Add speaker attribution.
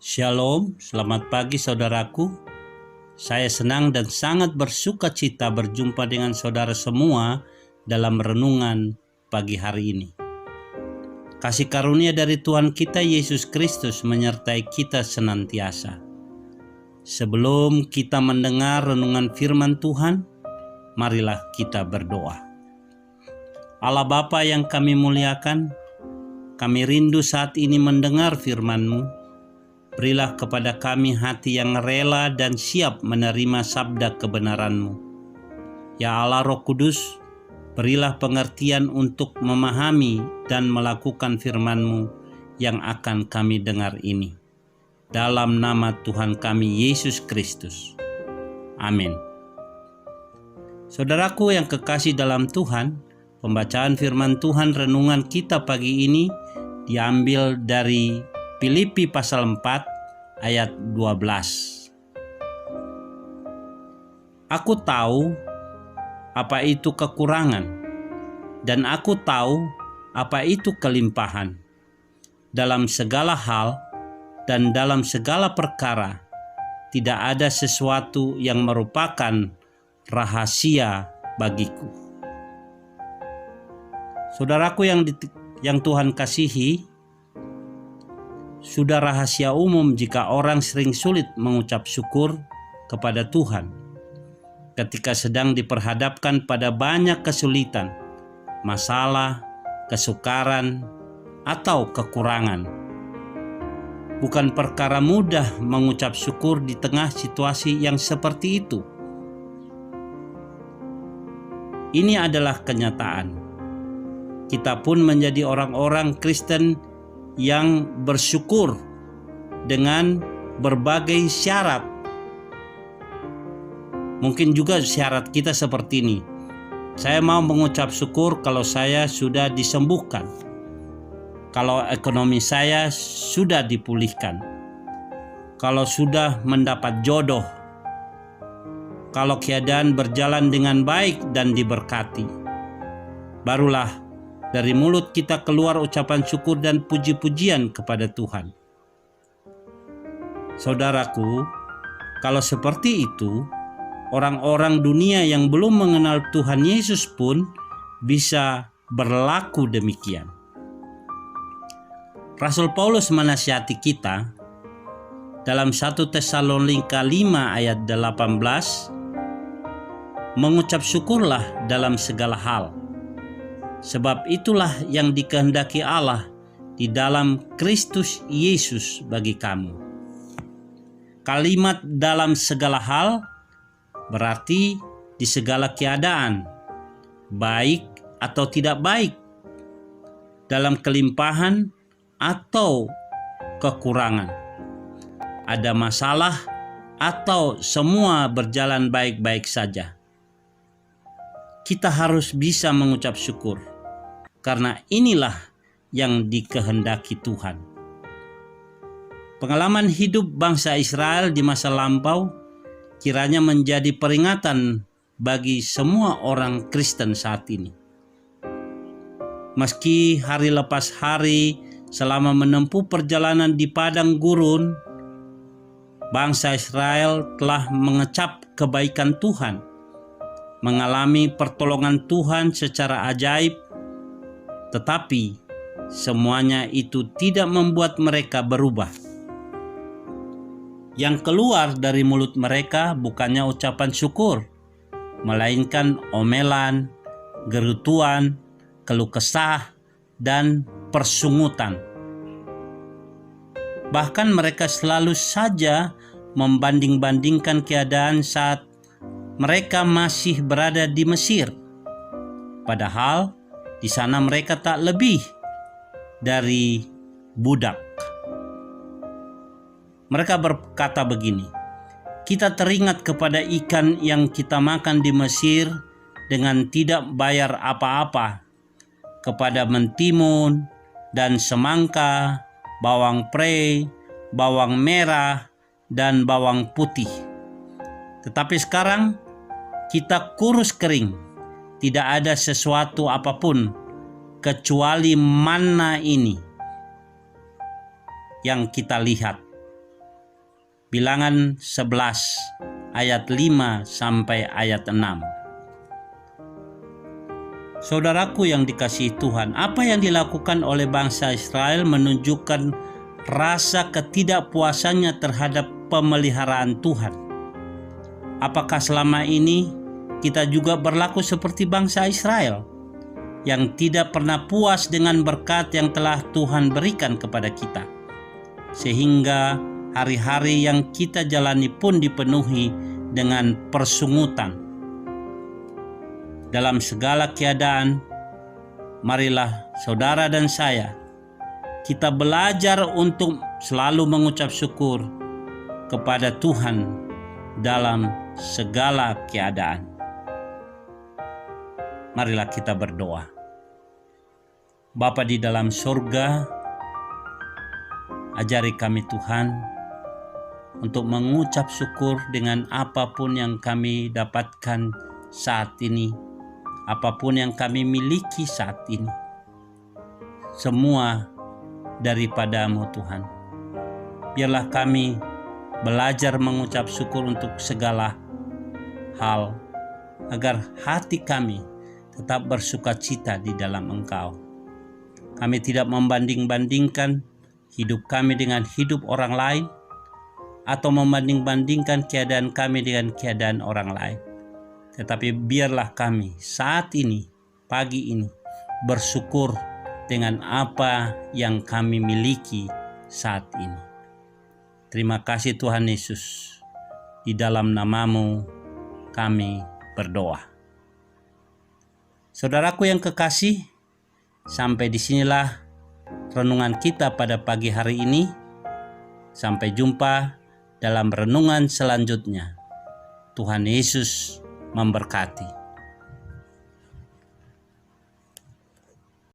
Speaker 1: Shalom, selamat pagi saudaraku. Saya senang dan sangat bersuka cita berjumpa dengan saudara semua dalam renungan pagi hari ini. Kasih karunia dari Tuhan kita Yesus Kristus menyertai kita senantiasa. Sebelum kita mendengar renungan firman Tuhan, marilah kita berdoa. Allah Bapa yang kami muliakan, kami rindu saat ini mendengar firman-Mu. Berilah kepada kami hati yang rela dan siap menerima sabda kebenaran-Mu. Ya Allah Roh Kudus, berilah pengertian untuk memahami dan melakukan firman-Mu yang akan kami dengar ini. Dalam nama Tuhan kami Yesus Kristus. Amin. Saudaraku yang kekasih dalam Tuhan, pembacaan firman Tuhan renungan kita pagi ini diambil dari Filipi pasal 4 ayat 12. Aku tahu apa itu kekurangan, dan aku tahu apa itu kelimpahan. Dalam segala hal dan dalam segala perkara, tidak ada sesuatu yang merupakan rahasia bagiku. Saudaraku yang Tuhan kasihi, sudah rahasia umum jika orang sering sulit mengucap syukur kepada Tuhan ketika sedang diperhadapkan pada banyak kesulitan, masalah, kesukaran, atau kekurangan. Bukan perkara mudah mengucap syukur di tengah situasi yang seperti itu. Ini adalah kenyataan. Kita pun menjadi orang-orang Kristen yang bersyukur dengan berbagai syarat. Mungkin juga syarat kita seperti ini. Saya mau mengucap syukur kalau saya sudah disembuhkan, kalau ekonomi saya sudah dipulihkan, kalau sudah mendapat jodoh, kalau keadaan berjalan dengan baik dan diberkati. Barulah dari mulut kita keluar ucapan syukur dan puji-pujian kepada Tuhan. Saudaraku, kalau seperti itu, orang-orang dunia yang belum mengenal Tuhan Yesus pun bisa berlaku demikian. Rasul Paulus menasihati kita dalam 1 Tesalonika 5 ayat 18, mengucap syukurlah dalam segala hal. Sebab itulah yang dikehendaki Allah di dalam Kristus Yesus bagi kamu. Kalimat dalam segala hal berarti di segala keadaan, baik atau tidak baik, dalam kelimpahan atau kekurangan, ada masalah atau semua berjalan baik-baik saja. Kita harus bisa mengucap syukur, karena inilah yang dikehendaki Tuhan. Pengalaman hidup bangsa Israel di masa lampau kiranya menjadi peringatan bagi semua orang Kristen saat ini. Meski hari lepas hari selama menempuh perjalanan di padang gurun, bangsa Israel telah mengecap kebaikan Tuhan, mengalami pertolongan Tuhan secara ajaib, tetapi semuanya itu tidak membuat mereka berubah. Yang keluar dari mulut mereka bukannya ucapan syukur, melainkan omelan, gerutuan, keluh kesah, dan persungutan. Bahkan mereka selalu saja membanding-bandingkan keadaan saat mereka masih berada di Mesir. Padahal di sana mereka tak lebih dari budak. Mereka berkata begini, kita teringat kepada ikan yang kita makan di Mesir dengan tidak bayar apa-apa, kepada mentimun dan semangka, bawang prei, bawang merah, dan bawang putih. Tetapi sekarang kita kurus kering, tidak ada sesuatu apapun kecuali manna ini yang kita lihat. Bilangan 11 ayat 5 sampai ayat 6. Saudaraku yang dikasihi Tuhan, apa yang dilakukan oleh bangsa Israel menunjukkan rasa ketidakpuasannya terhadap pemeliharaan Tuhan. Apakah selama ini kita juga berlaku seperti bangsa Israel yang tidak pernah puas dengan berkat yang telah Tuhan berikan kepada kita, sehingga hari-hari yang kita jalani pun dipenuhi dengan persungutan? Dalam segala keadaan, marilah saudara dan saya, kita belajar untuk selalu mengucap syukur kepada Tuhan dalam segala keadaan. Marilah kita berdoa. Bapa di dalam surga, ajari kami Tuhan untuk mengucap syukur dengan apapun yang kami dapatkan saat ini, apapun yang kami miliki saat ini. Semua daripada-Mu Tuhan. Biarlah kami belajar mengucap syukur untuk segala hal, agar hati kami tetap bersukacita di dalam Engkau. Kami tidak membanding-bandingkan hidup kami dengan hidup orang lain, atau membanding-bandingkan keadaan kami dengan keadaan orang lain. Tetapi biarlah kami saat ini, pagi ini, bersyukur dengan apa yang kami miliki saat ini. Terima kasih Tuhan Yesus. Di dalam nama-Mu kami berdoa. Saudaraku yang kekasih, sampai disinilah renungan kita pada pagi hari ini. Sampai jumpa dalam renungan selanjutnya. Tuhan Yesus memberkati.